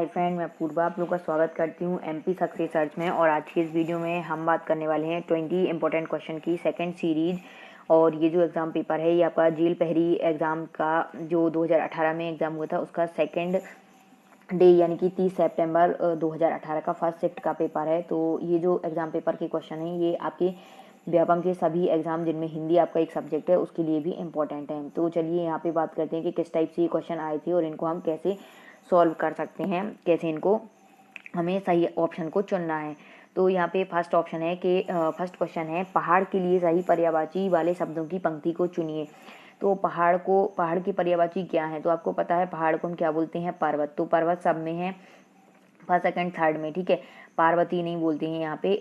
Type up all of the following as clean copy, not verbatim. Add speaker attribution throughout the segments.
Speaker 1: Hi friend, मैं पूर्वा आप लोगों का स्वागत करती हूँ एमपी सक्सेस सर्च में। और आज की इस वीडियो में हम बात करने वाले हैं 20 इंपॉर्टेंट क्वेश्चन की सेकंड सीरीज। और ये जो एग्ज़ाम पेपर है ये आपका जेल पहरी एग्ज़ाम का जो 2018 में एग्ज़ाम हुआ था उसका सेकंड डे यानी कि 30 सितंबर 2018 का फर्स्ट शिफ्ट का पेपर है। तो ये जो एग्ज़ाम पेपर के क्वेश्चन हैं ये आपके व्यापम के सभी एग्ज़ाम जिनमें हिंदी आपका एक सब्जेक्ट है उसके लिए भी इम्पोर्टेंट है। तो चलिए यहाँ पे बात करते हैं कि किस टाइप से ये क्वेश्चन आए थे और इनको हम कैसे सॉल्व कर सकते हैं, कैसे इनको हमें सही ऑप्शन को चुनना है। तो यहाँ पे फर्स्ट ऑप्शन है कि फर्स्ट क्वेश्चन है, पहाड़ के लिए सही पर्यायवाची वाले शब्दों की पंक्ति को चुनिए। तो पहाड़ की पर्यायवाची क्या है? तो आपको पता है पहाड़ को हम क्या बोलते हैं? पर्वत। तो पर्वत सब में है फर्स्ट सेकंड थर्ड में, ठीक है। पार्वती नहीं बोलते हैं यहाँ पे,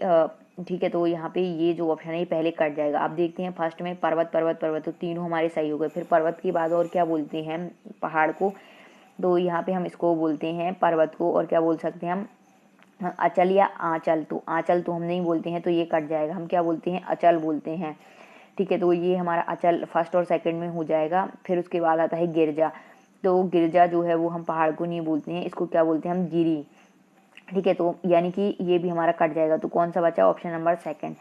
Speaker 1: ठीक है। तो यहाँ पे ये जो ऑप्शन है ये पहले कट जाएगा। अब देखते हैं फर्स्ट में पर्वत पर्वत पर्वत, तो तीनों हमारे सही हो गए। फिर पर्वत के बाद और क्या बोलते हैं पहाड़ को? तो यहाँ पे हम इसको बोलते हैं पर्वत को। और क्या बोल सकते हैं हम? अचल या आंचल। तो आंचल तो हम नहीं बोलते हैं तो ये कट जाएगा। हम क्या बोलते हैं? अचल बोलते हैं, ठीक है। तो ये हमारा अचल फर्स्ट और सेकंड में हो जाएगा। फिर उसके बाद आता है गिरजा। तो गिरजा जो है वो हम पहाड़ को नहीं बोलते हैं, इसको क्या बोलते हैं हम? गिरी, ठीक है। तो यानी कि ये भी हमारा कट जाएगा। तो कौन सा बचा? ऑप्शन नंबर सेकंड,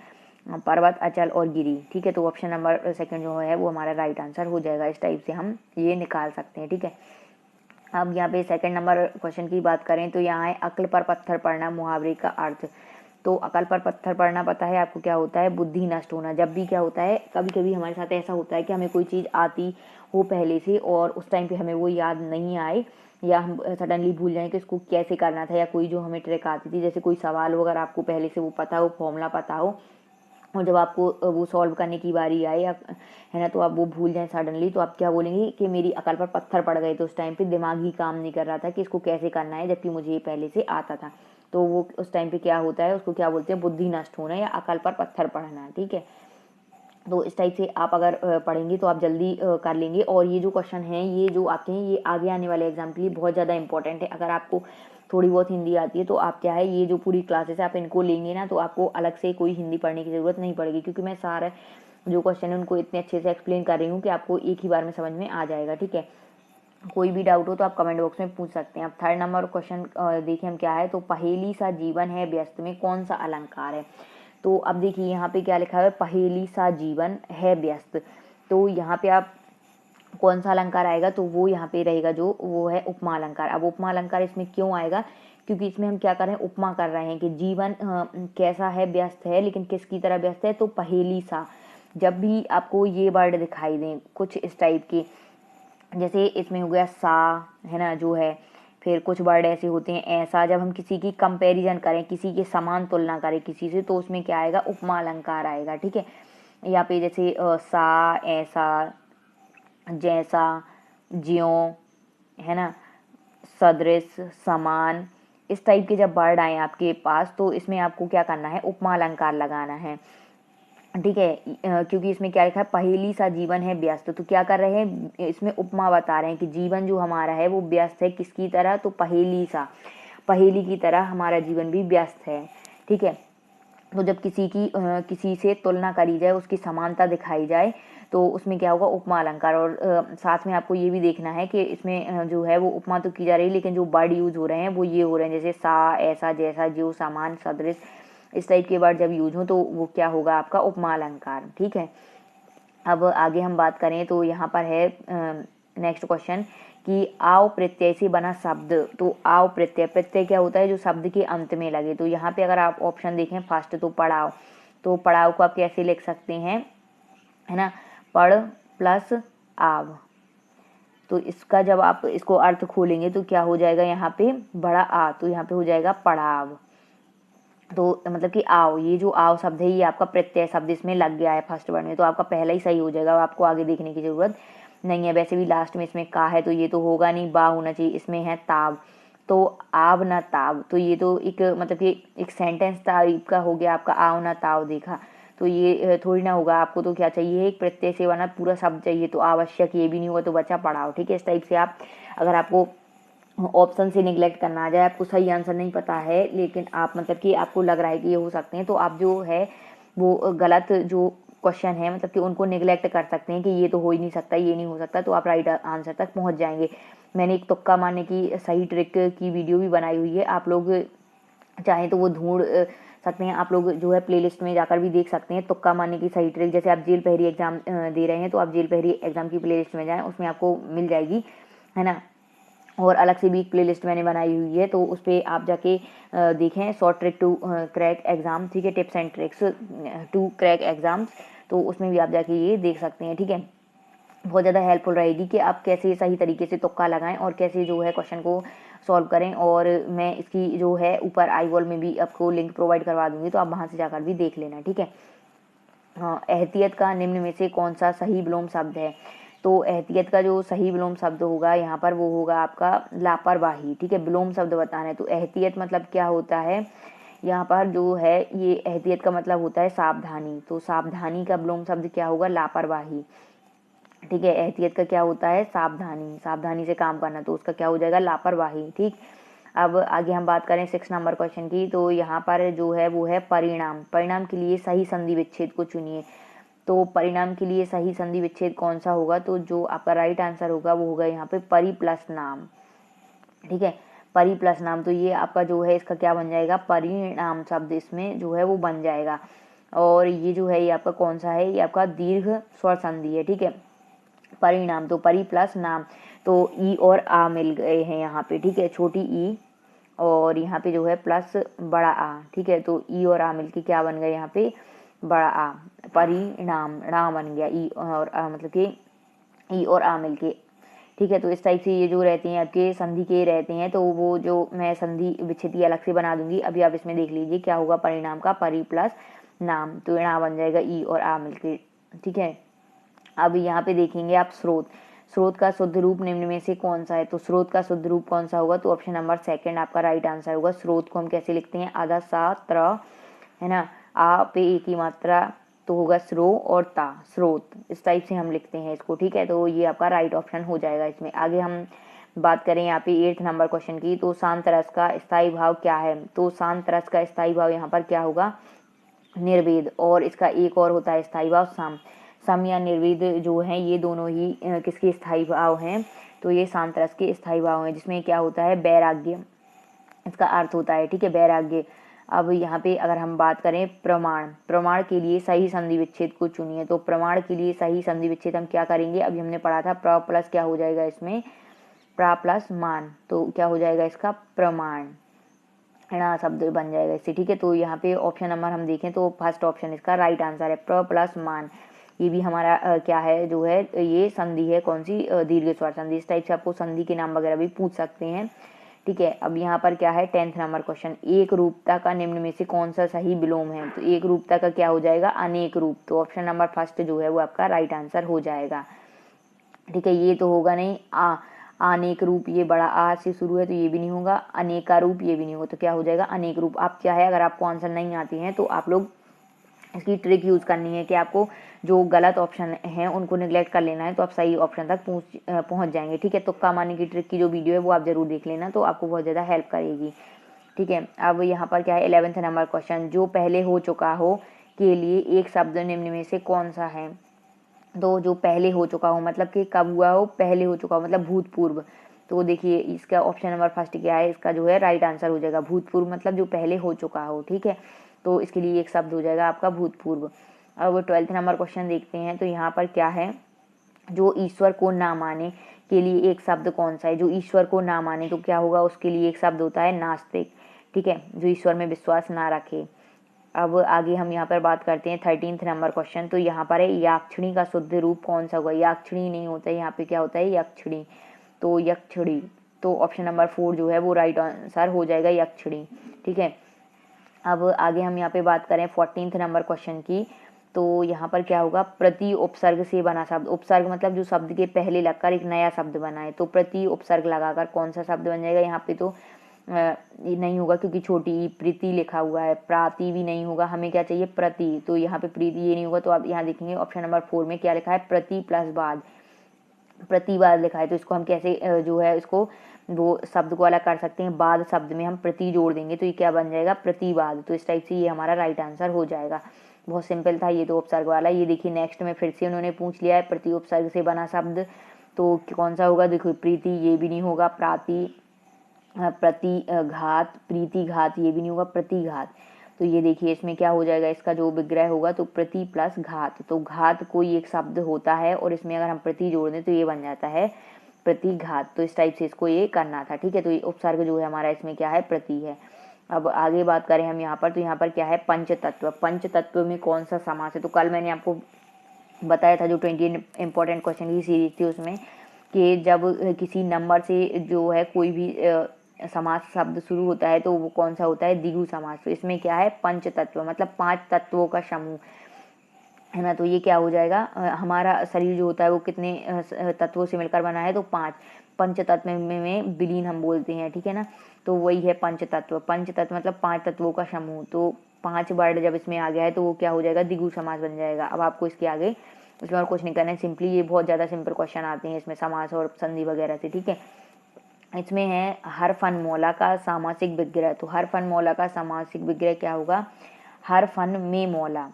Speaker 1: पर्वत, अचल और गिरी, ठीक है। तो ऑप्शन नंबर सेकंड जो है वो हमारा राइट आंसर हो जाएगा। इस टाइप से हम ये निकाल सकते हैं, ठीक है। अब यहाँ पे सेकंड नंबर क्वेश्चन की बात करें तो यहाँ है अक्ल पर पत्थर पड़ना मुहावरे का अर्थ। तो अकल पर पत्थर पड़ना पता है आपको क्या होता है? बुद्धि नष्ट होना। जब भी क्या होता है, कभी कभी हमारे साथ ऐसा होता है कि हमें कोई चीज़ आती हो पहले से और उस टाइम पे हमें वो याद नहीं आए, या हम सडनली भूल जाएं कि इसको कैसे करना था, या कोई जो हमें ट्रिक आती थी, जैसे कोई सवाल हो अगर आपको पहले से वो पता हो, फॉर्मूला पता हो, और जब आपको वो सॉल्व करने की बारी आए है ना, तो आप वो भूल जाएं सडनली, तो आप क्या बोलेंगे कि मेरी अकल पर पत्थर पड़ गए। तो उस टाइम पे दिमाग ही काम नहीं कर रहा था कि इसको कैसे करना है, जबकि मुझे ये पहले से आता था। तो वो उस टाइम पे क्या होता है, उसको क्या बोलते हैं? बुद्धि नष्ट होना या अकल पर पत्थर पड़ना, ठीक है। तो इस टाइप से आप अगर पढ़ेंगे तो आप जल्दी कर लेंगे। और ये जो क्वेश्चन हैं ये जो आते हैं ये आगे आने वाले एग्जाम के लिए बहुत ज़्यादा इंपॉर्टेंट है। अगर आपको थोड़ी बहुत हिंदी आती है तो आप क्या है, ये जो पूरी क्लासेस है आप इनको लेंगे ना, तो आपको अलग से कोई हिंदी पढ़ने की ज़रूरत नहीं पड़ेगी, क्योंकि मैं सारे जो क्वेश्चन है उनको इतने अच्छे से एक्सप्लेन कर रही हूँ कि आपको एक ही बार में समझ में आ जाएगा, ठीक है। कोई भी डाउट हो तो आप कमेंट बॉक्स में पूछ सकते हैं। अब थर्ड नंबर क्वेश्चन देखिए हम क्या है। तो पहेली सा जीवन है व्यस्त में कौन सा अलंकार है? तो अब देखिए यहाँ पे क्या लिखा है? पहेली सा जीवन है व्यस्त। तो यहाँ पे आप कौन सा अलंकार आएगा? तो वो यहाँ पे रहेगा जो वो है उपमा अलंकार। अब उपमा अलंकार इसमें क्यों आएगा? क्योंकि इसमें हम क्या कर रहे हैं? उपमा कर रहे हैं कि जीवन कैसा है? व्यस्त है, लेकिन किसकी तरह व्यस्त है? तो पहेली सा। जब भी आपको ये वर्ड दिखाई दें कुछ इस टाइप के, जैसे इसमें हो गया सा, है ना, जो है, फिर कुछ वर्ड ऐसे होते हैं ऐसा, जब हम किसी की कंपैरिजन करें, किसी के समान तुलना करें किसी से, तो उसमें क्या आएगा? उपमा अलंकार आएगा, ठीक है। यहाँ पे जैसे सा, ऐसा, जैसा, ज्यों, है ना, सदृश, समान, इस टाइप के जब वर्ड आए आपके पास तो इसमें आपको क्या करना है? उपमा अलंकार लगाना है, ठीक है। क्योंकि इसमें क्या लिखा है? पहेली सा जीवन है व्यस्त। तो क्या कर रहे हैं? इसमें उपमा बता रहे हैं कि जीवन जो हमारा है वो व्यस्त है, किसकी तरह? तो पहेली सा, पहेली की तरह हमारा जीवन भी व्यस्त है, ठीक है। तो जब किसी से तुलना करी जाए, उसकी समानता दिखाई जाए, तो उसमें क्या होगा? उपमा अलंकार। और साथ में आपको ये भी देखना है कि इसमें जो है वो उपमा तो की जा रही है, लेकिन जो वर्ड यूज हो रहे हैं वो ये हो रहे हैं, जैसे सा, ऐसा, जैसा, जो, समान, सदृश, इस टाइप के वर्ड जब यूज हो तो वो क्या होगा? आपका उपमा अलंकार, ठीक है। अब आगे हम बात करें तो यहाँ पर है नेक्स्ट क्वेश्चन कि आव प्रत्यय से बना शब्द। तो आव प्रत्यय, प्रत्यय क्या होता है? जो शब्द के अंत में लगे। तो यहाँ पे अगर आप ऑप्शन देखें फर्स्ट, तो पड़ाव। तो पड़ाव को आप कैसे लिख सकते हैं, है ना? पड़ प्लस आव। तो इसका जब आप इसको अर्थ खोलेंगे तो क्या हो जाएगा? यहाँ पे बड़ा आ, तो यहाँ पे हो जाएगा पड़ाव। तो मतलब कि आओ, ये जो आओ शब्द है ये आपका प्रत्यय शब्द इसमें लग गया है फर्स्ट वर्ड में, तो आपका पहला ही सही हो जाएगा, आपको आगे देखने की जरूरत नहीं है। वैसे भी लास्ट में इसमें का है तो ये तो होगा नहीं, बा होना चाहिए। इसमें है ताव, तो आव न ताव, तो ये तो एक मतलब कि एक सेंटेंस टाइप का हो गया आपका, आव न ताव देखा, तो ये थोड़ी ना होगा। आपको तो क्या चाहिए? एक प्रत्यय से बना पूरा शब्द चाहिए, तो आवश्यक ये भी नहीं हुआ तो बचा पड़ाव, ठीक है। इस टाइप से आप, अगर आपको ऑप्शन से निगलेक्ट करना आ जाए, आपको सही आंसर नहीं पता है, लेकिन आप मतलब कि आपको लग रहा है कि ये हो सकते हैं, तो आप जो है वो गलत जो क्वेश्चन है मतलब कि उनको निगलेक्ट कर सकते हैं कि ये तो हो ही नहीं सकता, ये नहीं हो सकता, तो आप राइट आंसर तक पहुंच जाएंगे। मैंने एक तुक्का मारने की सही ट्रिक की वीडियो भी बनाई हुई है, आप लोग चाहें तो वो ढूंढ सकते हैं। आप लोग जो है प्लेलिस्ट में जाकर भी देख सकते हैं तुक्का मारने की सही ट्रिक। जैसे आप जेल पहरी एग्जाम दे रहे हैं तो आप जेल पहरी एग्जाम की प्लेलिस्ट में जाएं, उसमें आपको मिल जाएगी, है ना। और अलग से भी एक प्लेलिस्ट मैंने बनाई हुई है, तो उस पर आप जाके देखें, short trick to crack exam, ठीक है, tips and tricks to crack exams, तो उसमें भी आप जाके ये देख सकते हैं, ठीक है। बहुत ज़्यादा हेल्पफुल रहेगी कि आप कैसे सही तरीके से तुक्का लगाएं और कैसे जो है क्वेश्चन को सॉल्व करें। और मैं इसकी जो है ऊपर आई वॉल में भी आपको लिंक प्रोवाइड करवा दूंगी, तो आप वहाँ से जाकर भी देख लेना, ठीक है। हाँ, एहतियत का निम्न में से कौन सा सही विलोम शब्द है? तो एहतियत का जो सही विलोम शब्द होगा यहाँ पर वो होगा आपका लापरवाही, ठीक है। विलोम शब्द बताना है तो एहतियत मतलब क्या होता है, यहाँ पर जो है ये एहतियत का मतलब होता है सावधानी, तो सावधानी का विलोम शब्द क्या होगा, लापरवाही, ठीक है। एहतियत का क्या होता है, सावधानी, सावधानी से काम करना, तो उसका क्या हो जाएगा, लापरवाही, ठीक। अब आगे हम बात करें 6 नंबर क्वेश्चन की, तो यहाँ पर जो है वो है परिणाम। परिणाम के लिए सही संधि विच्छेद को चुनिए। तो परिणाम के लिए सही संधि विच्छेद कौन सा होगा, तो जो आपका राइट आंसर होगा वो होगा यहाँ पे परि प्लस नाम, ठीक है। परि प्लस नाम, तो ये आपका जो है इसका क्या बन जाएगा, परिणाम शब्द इसमें जो है वो बन जाएगा। और ये जो है ये आपका कौन सा है, ये आपका दीर्घ स्वर संधि है, ठीक है। परिणाम तो परि प्लस नाम, तो ई और आ मिल गए हैं यहाँ पे, ठीक है, छोटी ई और यहाँ पे जो है प्लस बड़ा आ, ठीक है। तो ई और आ मिलके क्या बन गया यहाँ पे, बड़ा आ, परिणाम, नाम बन गया ई और आ, मतलब कि ई और आ मिलके, ठीक है। तो इस टाइप से ये जो रहते हैं आपके संधि के रहते हैं, तो वो जो मैं संधि विच्छेदी अलग से बना दूंगी। अभी आप इसमें देख लीजिए क्या होगा, परिणाम का परि प्लस नाम, तो ना बन जाएगा ई और आ मिलके, ठीक है। अब यहाँ पे देखेंगे आप स्रोत, स्रोत का शुद्ध रूप निम्न में से कौन सा है? तो स्रोत का शुद्ध रूप कौन सा होगा, तो ऑप्शन नंबर सेकंड आपका राइट आंसर होगा। स्रोत को हम कैसे लिखते हैं, आधा सा त्र, है ना, आ पे एक ही मात्रा, तो होगा स्रो और ता, स्रोत, इस टाइप से हम लिखते हैं इसको, ठीक है। तो ये आपका राइट ऑप्शन हो जाएगा इसमें। आगे हम बात करें यहाँ पे 8 नंबर क्वेश्चन की, तो शांत रस का स्थायी भाव क्या है? तो शांत रस का स्थायी भाव यहाँ पर क्या होगा, निर्वेद, और इसका एक और होता है स्थायी भाव सम। सम या निर्वेद जो हैं ये दोनों ही किसके स्थायी भाव हैं, तो ये शांत रस के स्थायी भाव हैं, जिसमें क्या होता है, वैराग्य, इसका अर्थ होता है, ठीक है, वैराग्य। अब यहाँ पे अगर हम बात करें प्रमाण, प्रमाण के लिए सही संधि विच्छेद को चुनिए। तो प्रमाण के लिए सही संधि विच्छेद हम क्या करेंगे, अभी हमने पढ़ा था प्र प्लस क्या हो जाएगा इसमें, प्रा प्लस मान, तो क्या हो जाएगा इसका प्रमाण, ना शब्द बन जाएगा इससे, ठीक है। तो यहाँ पे ऑप्शन नंबर हम देखें तो फर्स्ट ऑप्शन इसका राइट आंसर है, प्र प्लस मान। ये भी हमारा क्या है, जो है ये संधि है, कौन सी, दीर्घ स्वर संधि। इस टाइप से आपको संधि के नाम वगैरह भी पूछ सकते हैं, ठीक है। अब यहाँ पर क्या है 10th नंबर क्वेश्चन, एक रूपता का निम्न में से कौन सा सही विलोम है? तो एक रूपता का क्या हो जाएगा, अनेक रूप, तो ऑप्शन नंबर फर्स्ट जो है वो आपका राइट आंसर हो जाएगा, ठीक है। ये तो होगा नहीं, अनेक रूप, ये बड़ा आ से शुरू है तो ये भी नहीं होगा, अनेका रूप ये भी नहीं होगा, तो क्या हो जाएगा, अनेक रूप। आप क्या है, अगर आपको आंसर नहीं आती हैं तो आप लोग इसकी ट्रिक यूज़ करनी है कि आपको जो गलत ऑप्शन हैं उनको निगलेक्ट कर लेना है, तो आप सही ऑप्शन तक पहुंच जाएंगे, ठीक है। तुक्का मारने की ट्रिक की जो वीडियो है वो आप जरूर देख लेना, तो आपको बहुत ज़्यादा हेल्प करेगी, ठीक है। अब यहाँ पर क्या है 11th नंबर क्वेश्चन, जो पहले हो चुका हो के लिए एक शब्द निम्न में से कौन सा है? तो जो पहले हो चुका हो मतलब कि कब हुआ हो, पहले हो चुका हो मतलब भूतपूर्व। तो देखिए इसका ऑप्शन नंबर फर्स्ट क्या है, इसका जो है राइट आंसर हो जाएगा भूतपूर्व, मतलब जो पहले हो चुका हो, ठीक है। तो इसके लिए एक शब्द हो जाएगा आपका भूतपूर्व। अब 12th नंबर क्वेश्चन देखते हैं, तो यहाँ पर क्या है, जो ईश्वर को ना माने के लिए एक शब्द कौन सा है? जो ईश्वर को ना माने तो क्या होगा, उसके लिए एक शब्द होता है नास्तिक, ठीक है, जो ईश्वर में विश्वास ना रखे। अब आगे हम यहाँ पर बात करते हैं 13th नंबर क्वेश्चन, तो यहाँ पर है याक्षिणी का शुद्ध रूप कौन सा होगा? याक्षिणी नहीं होता है, यहाँ पे क्या होता है, यक्षिणी, तो यक्षिणी, तो ऑप्शन नंबर 4 जो है वो राइट आंसर हो जाएगा, यक्षिणी, ठीक है। अब आगे हम यहाँ पे बात करें 14th नंबर क्वेश्चन की, तो यहाँ पर क्या होगा, प्रति उपसर्ग से बना शब्द। उपसर्ग मतलब जो शब्द के पहले लगकर एक नया शब्द बना है, तो प्रति उपसर्ग लगाकर कौन सा शब्द बन जाएगा? यहाँ पे तो ये नहीं होगा क्योंकि छोटी प्रीति लिखा हुआ है, प्राति भी नहीं होगा, हमें क्या चाहिए, प्रति, तो यहाँ पे प्रीति ये नहीं होगा, तो आप यहाँ देखेंगे ऑप्शन नंबर 4 में क्या लिखा है, प्रति प्लस बाद, प्रतिवाद लिखा है, तो इसको हम कैसे जो है इसको वो शब्द को अलग कर सकते हैं, बाद शब्द में हम प्रति जोड़ देंगे तो ये क्या बन जाएगा, प्रतिवाद। तो इस टाइप से ये हमारा राइट आंसर हो जाएगा। बहुत सिंपल था ये तो उपसर्ग वाला। ये देखिए नेक्स्ट में फिर से उन्होंने पूछ लिया है प्रति उपसर्ग से बना शब्द, तो कौन सा होगा, देखो प्रीति ये भी नहीं होगा, प्रतिघात, प्रीतिघात ये भी नहीं होगा, प्रतिघात। तो ये देखिए इसमें क्या हो जाएगा, इसका जो विग्रह होगा तो प्रति प्लस घात, तो घात कोई एक शब्द होता है और इसमें अगर हम प्रति जोड़ दें तो ये बन जाता है प्रतिघात। तो इस टाइप से इसको ये करना था, ठीक है। तो ये उपसर्ग जो है हमारा इसमें क्या है, प्रति है। अब आगे बात करें हम यहाँ पर, तो यहाँ पर क्या है, पंचतत्व। पंचतत्व में कौन सा समास है, तो कल मैंने आपको बताया था जो 20 इंपॉर्टेंट क्वेश्चन की सीरीज थी उसमें, कि जब किसी नंबर से जो है कोई भी समास शब्द शुरू होता है तो वो कौन सा होता है, द्विगु समास। तो इसमें क्या है, पंचतत्व मतलब 5 तत्वों का समूह है ना। तो ये क्या हो जाएगा, हमारा शरीर जो होता है वो कितने तत्वों से मिलकर बना है, तो 5। पंचतत्व में विलीन हम बोलते हैं, ठीक है ना। तो वही है पंचतत्व। पंचतत्व मतलब 5 तत्वों का समूह। तो 5 वर्ड जब इसमें आ गया है तो वो क्या हो जाएगा, द्विगु समास बन जाएगा। अब आपको इसके आगे इसमें और कुछ नहीं करना है, सिंपली ये बहुत ज़्यादा सिंपल क्वेश्चन आते हैं इसमें समास और संधि वगैरह से, ठीक है। इसमें है हर फन मौला का सामासिक विग्रह। तो हर फन मौला का सामासिक विग्रह क्या होगा, हर फन में मौला,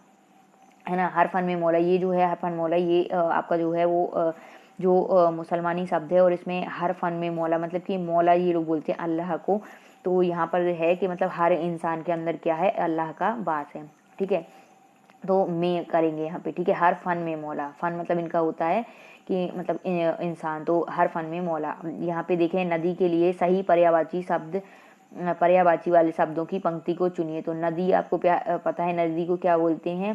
Speaker 1: है ना। हर फन में मौला, ये जो है हर फन मौला, ये आपका जो है वो जो मुसलमानी शब्द है और इसमें हर फन में मौला मतलब कि मौला ये लोग बोलते हैं अल्लाह को। तो यहाँ पर है कि मतलब हर इंसान के अंदर क्या है, अल्लाह का वास है, ठीक है। तो में करेंगे यहाँ पे, ठीक है। हर फन में मौला, फन मतलब इनका होता है कि मतलब इंसान, तो हर फन में मौला। यहाँ पे देखें नदी के लिए सही पर्यायवाची शब्द, पर्यायवाची वाले शब्दों की पंक्ति को चुनिए। तो नदी आपको पता है नदी को क्या बोलते हैं,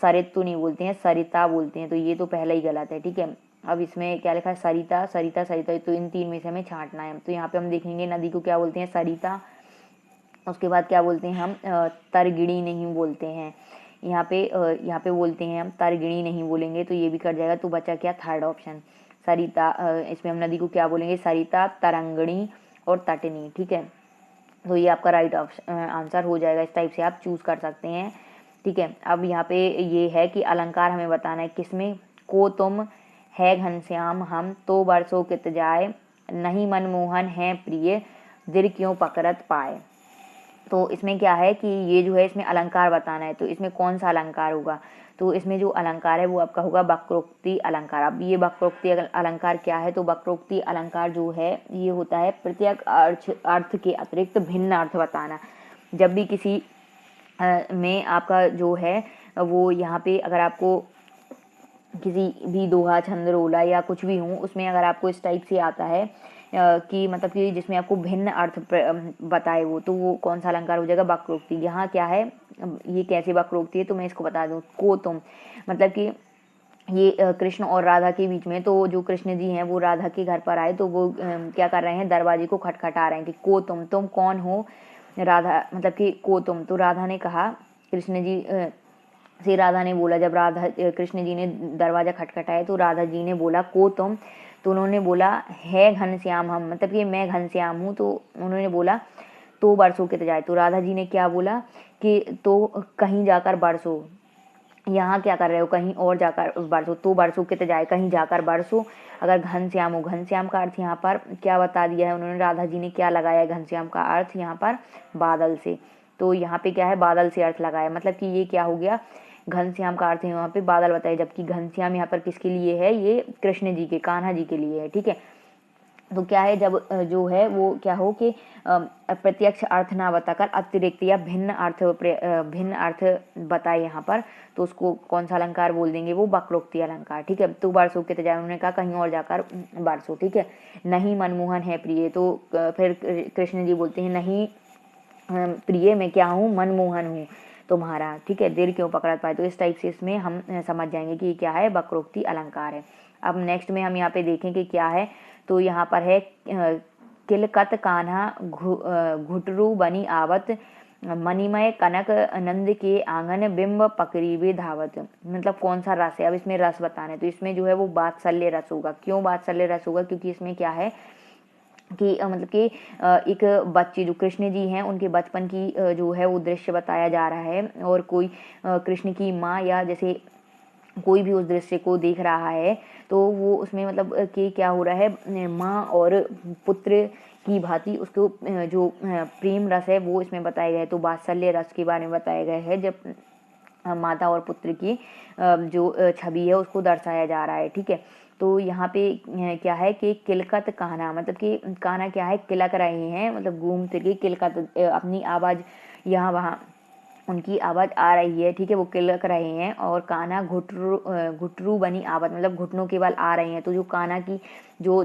Speaker 1: सरित तो नहीं बोलते हैं, सरिता बोलते हैं। तो ये तो पहला ही गलत है, ठीक है। अब इसमें क्या लिखा है, सरिता सरिता सरिता, तो इन 3 में से हमें छांटना है। तो यहाँ पे हम देखेंगे नदी को क्या बोलते हैं, सरिता। उसके बाद क्या बोलते हैं हम, तरगिणी नहीं बोलते हैं यहाँ पे बोलते हैं हम तरगिणी नहीं बोलेंगे, तो ये भी कट जाएगा। तो बचा क्या, थर्ड ऑप्शन सरिता। इसमें हम नदी को क्या बोलेंगे, सरिता, तरंगणी और तटनी, ठीक है। तो ये आपका राइट आंसर हो जाएगा। इस टाइप से आप चूज कर सकते हैं, ठीक है। अब यहाँ पे ये है कि अलंकार हमें बताना है किसमें, को तुम, है घनश्याम हम, तो बरसों कित जाए, नहीं मनमोहन है प्रिय, दिल क्यों पकड़त पाए। तो इसमें क्या है कि ये जो है इसमें अलंकार बताना है। तो इसमें कौन सा अलंकार होगा, तो इसमें जो अलंकार है वो आपका होगा वक्रोक्ति अलंकार। अब ये वक्रोक्ति अलंकार क्या है, तो वक्रोक्ति अलंकार जो है ये होता है प्रत्येक अर्थ के अतिरिक्त भिन्न अर्थ बताना। जब भी किसी में आपका जो है वो यहाँ पे अगर आपको किसी भी दोहा छंद रोला या कुछ भी हो उसमें अगर आपको इस टाइप से आता है कि मतलब कि जिसमें आपको भिन्न अर्थ बताए वो, तो वो कौन सा अलंकार हो जाएगा, वक्रोक्ति। यहाँ क्या है, ये कैसे वक्रोक्ति है, तो मैं इसको बता दूँ। को तुम मतलब कि ये कृष्ण और राधा के बीच में, तो जो कृष्ण जी हैं वो राधा के घर पर आए, तो वो क्या कर रहे हैं, दरवाजे को खटखटा रहे हैं कि को तुम कौन हो, राधा मतलब कि को तुम। तो राधा ने कहा, कृष्ण जी से राधा ने बोला, जब राधा कृष्ण जी ने दरवाज़ा खटखटाया तो राधा जी ने बोला को तुम, तो उन्होंने बोला है घनश्याम हम, मतलब कि मैं घनश्याम हूँ। तो उन्होंने बोला तो बरसों कित जाए, तो राधा जी ने क्या बोला कि तो कहीं जाकर बरसो, यहाँ क्या कर रहे हो, कहीं और जाकर बरसो, तो बरसों कित जाए, कहीं जाकर बरसो। अगर घनश्याम हो, घनश्याम का अर्थ यहाँ पर क्या बता दिया है उन्होंने, राधा जी ने क्या लगाया है घनश्याम का अर्थ यहाँ पर, बादल से। तो यहाँ पे क्या है, बादल से अर्थ लगाया, मतलब कि ये क्या हो गया, घनश्याम का अर्थ है यहाँ पे बादल बताया, जबकि घनश्याम यहाँ पर किसके लिए है, ये कृष्ण जी के, कान्हा जी के लिए है, ठीक है। तो क्या है, जब जो है वो क्या हो कि प्रत्यक्ष अर्थ ना बताकर अतिरिक्त या भिन्न अर्थ बताए यहाँ पर, तो उसको कौन सा अलंकार बोल देंगे, वो वक्रोक्ति अलंकार, ठीक है। तो बरसों के जाए, उन्होंने कहा कहीं और जाकर बरसो, ठीक है। नहीं मनमोहन है प्रिय, तो फिर कृष्ण जी बोलते हैं नहीं प्रिय मैं क्या हूँ, मनमोहन हूँ तुम्हारा, ठीक है, दिल क्यों पकड़ पाए। तो इस टाइप से इसमें हम समझ जाएंगे कि क्या है, वक्रोक्ति अलंकार है। अब नेक्स्ट में हम यहाँ पे देखें कि क्या है, तो यहाँ पर है किलकत कान्हा घुटरू बनी आवत, मणिमय कनक नंद के आंगन बिंब पकड़ीबे धावत, मतलब कौन सा रस है। अब इसमें रस बताना है, तो इसमें जो है वो वात्सल्य रस होगा। क्यों वात्सल्य रस होगा, क्योंकि इसमें क्या है कि मतलब कि एक बच्चे जो कृष्ण जी हैं उनके बचपन की जो है वो दृश्य बताया जा रहा है, और कोई कृष्ण की माँ या जैसे कोई भी उस दृश्य को देख रहा है, तो वो उसमें मतलब कि क्या हो रहा है, माँ और पुत्र की भांति उसको जो प्रेम रस है वो इसमें बताया गया है। तो वात्सल्य रस के बारे में बताया गया है, जब माता और पुत्र की जो छवि है उसको दर्शाया जा रहा है, ठीक है। तो यहाँ पे क्या है कि किलकत कान्हा, मतलब कि कान्हा क्या है, किलक रहे हैं, मतलब घूम फिर के किलकत अपनी आवाज़ यहाँ वहाँ उनकी आवाज़ आ रही है, ठीक है, वो किलक रहे हैं। और कान्हा घुटरू बनी आवाज़, मतलब घुटनों के बल आ रहे हैं। तो जो कान्हा की जो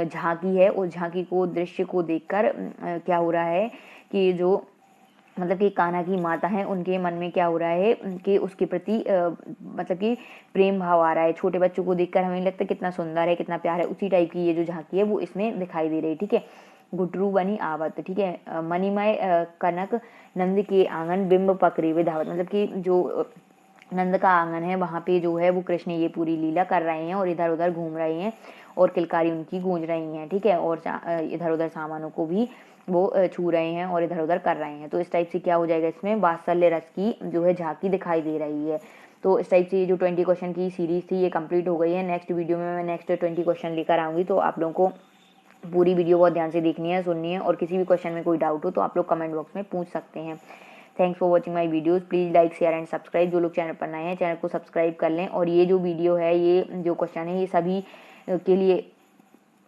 Speaker 1: झांकी है, उस झांकी को दृश्य को देखकर क्या हो रहा है कि जो मतलब कि कान्हा की माता है उनके मन में क्या हो रहा है कि उसके प्रति मतलब कि प्रेम भाव आ रहा है। छोटे बच्चों को देखकर हमें लगता है कितना सुंदर है, कितना प्यार है, उसी टाइप की ये जो झांकी है वो इसमें दिखाई दे रही है, ठीक है। घुटरू बनी आवत, ठीक है। मणिमय कनक नंद के आंगन बिंब पकड़े विधावत, मतलब कि जो नंद का आंगन है वहाँ पे जो है वो कृष्ण ये पूरी लीला कर रहे हैं और इधर उधर घूम रहे हैं और किलकारी उनकी गूंज रही हैं, ठीक है। और इधर उधर सामानों को भी वो छू रहे हैं और इधर उधर कर रहे हैं। तो इस टाइप से क्या हो जाएगा, इसमें वात्सल्य रस की जो है झांकी दिखाई दे रही है। तो इस टाइप से ये जो 20 क्वेश्चन की सीरीज थी ये कंप्लीट हो गई है। नेक्स्ट वीडियो में मैं नेक्स्ट 20 क्वेश्चन लेकर आऊँगी, तो आप लोगों को पूरी वीडियो बहुत ध्यान से देखनी है, सुननी है, और किसी भी क्वेश्चन में कोई डाउट हो तो आप लोग कमेंट बॉक्स में पूछ सकते हैं। Thanks for watching my videos. Please like share and subscribe. जो लोग चैनल पर नए हैं चैनल को सब्सक्राइब कर लें। और ये जो वीडियो है, ये जो क्वेश्चन है, ये सभी के लिए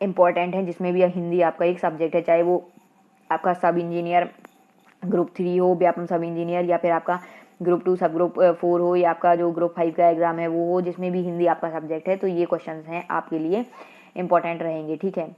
Speaker 1: इम्पॉर्टेंट है, जिसमें भी हिंदी आपका एक सब्जेक्ट है, चाहे वो आपका सब इंजीनियर ग्रुप 3 हो, व्यापम सब इंजीनियर, या फिर आपका ग्रुप 2 सब ग्रुप 4 हो, या आपका जो ग्रुप 5 का एग्जाम है वो हो, जिसमें भी हिंदी आपका सब्जेक्ट है, तो ये क्वेश्चन हैं आपके लिए इम्पॉर्टेंट रहेंगे, ठीक है।